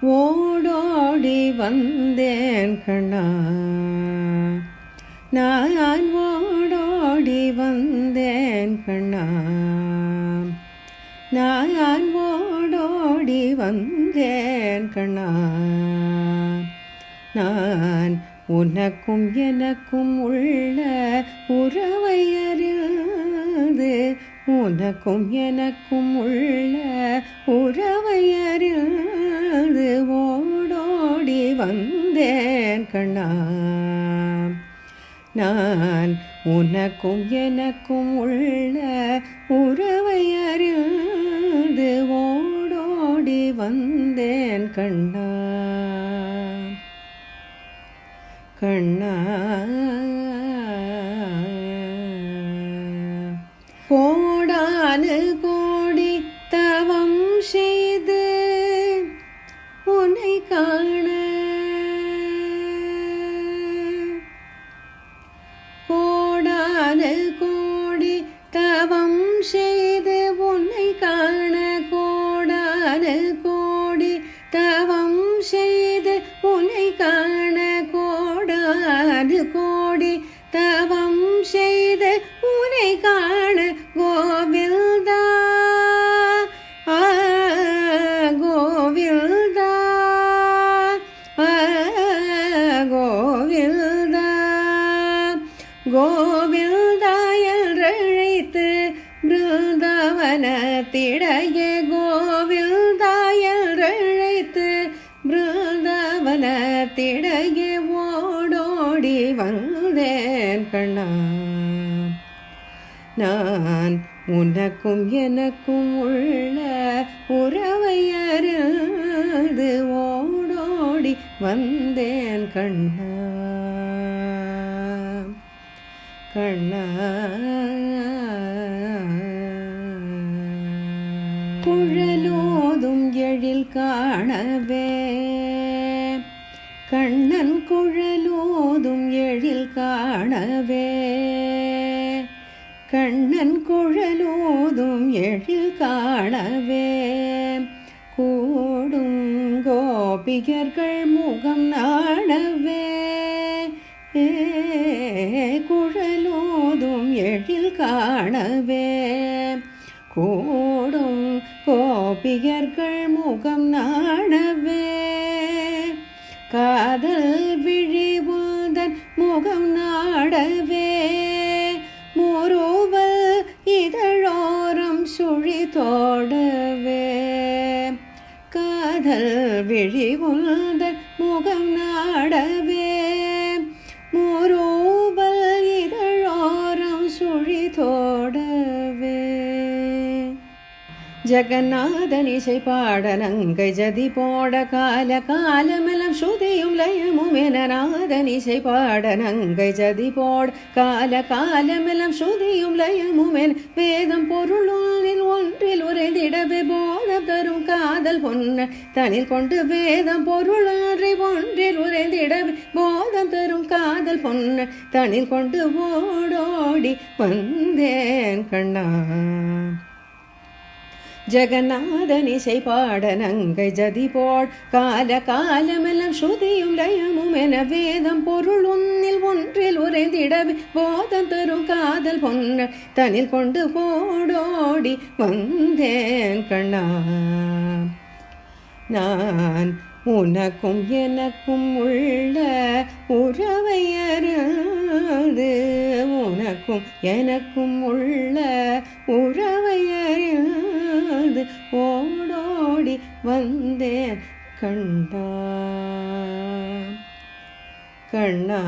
ஓடோடி வந்தேன் கண்ணா, நான் ஓடோடி வந்தேன் கண்ணா, நான் ஓடோடி வந்தேன் கண்ணா. நான் உனக்கும் எனக்கும் உள்ள உறவை அறிந்து, உனக்கும் எனக்கும் உள்ள உறவை அறிந்து ஓடோடி வந்தேன் கண்ணா. நான் உனக்கும் எனக்கும் உள்ள உறவை அறிந்து ஓடோடி வந்தேன் கண்ணா. கண்ணா கோடானு கோடி தவம் செய்து உன்னை காண, கோடானு கோடி தவம் செய்து உன்னை காண, கோடானு கோடி தவம் செய்து உன்னை காண, கோடானு கோடி தவம் செய்து உன்னை காண கோவில்தா, கோவில்தா, கோவில்தா, கோவில்தா என்றழைத்து பிருந்தாவனத்திடையே, கோவில்தா என்றழைத்து பிருந்தாவனத்திடையே ஓடோடி வந்தேன் கண்ணா. நான் உனக்கும் எனக்கும் உள்ள உறவை அறிந்து ஓடோடி வந்தேன் கண்ணா. கண்ணா குழலோதும் எழில் காணவே, கண்ணன் குழலோதும் எழில் காணவே, கண்ணன் குழலோதும் எழில் காணவே, கூடும் கோபிகர்கள் முகம் நாணவே, குழலோதும் எழில் காணவே, கூடும் கோபிகர்கள் முகம் நாணவே, காதல் விழி உந்தன் முகம் நாடவே, மோரோவல் இதழோரம் சுழி தோடவே, காதல் விழி உந்தன் முகம் நாடவே, மோரோவல் இதழோரம் சுழி தோடவே. ஜகநாதன் இசை பாட நங்கை ஜதி போட, கால காலமெல்லாம் ஸ்ருதியும் லயமும் என நாதன் இசை பாட நங்கை ஜதி போட, கால காலமெல்லாம் ஸ்ருதியும் லயமும் என வேதம் பொருளில் ஒன்றில் உரைந்திடவே போதம் தரும் காதல் பொன்ன தனில் கொண்டு, வேதம் பொருளொன்றை ஒன்றில் உரைந்திடவே போதம் தரும் காதல் பொன்ன தனில் கொண்டு ஓடோடி வந்தேன் கண்ணா. ஜகநாதன் இசை பாட நங்கை ஜதி போட், கால காலமெல்லாம் ஸ்ருதியும் லயமும் என வேதம் பொருள் ஒன்றில் உரைந்திடவே போதம் தரும் காதல் பொன்ன தனில் கொண்டு ஓடோடி வந்தேன் கண்ணா. நான் உனக்கும் எனக்கும் உள்ள உறவை அறிந்து, உனக்கும் எனக்கும் உள்ள உறவை அறிந்து ஓடோடி வந்தேன் கண்ணா. கண்ணா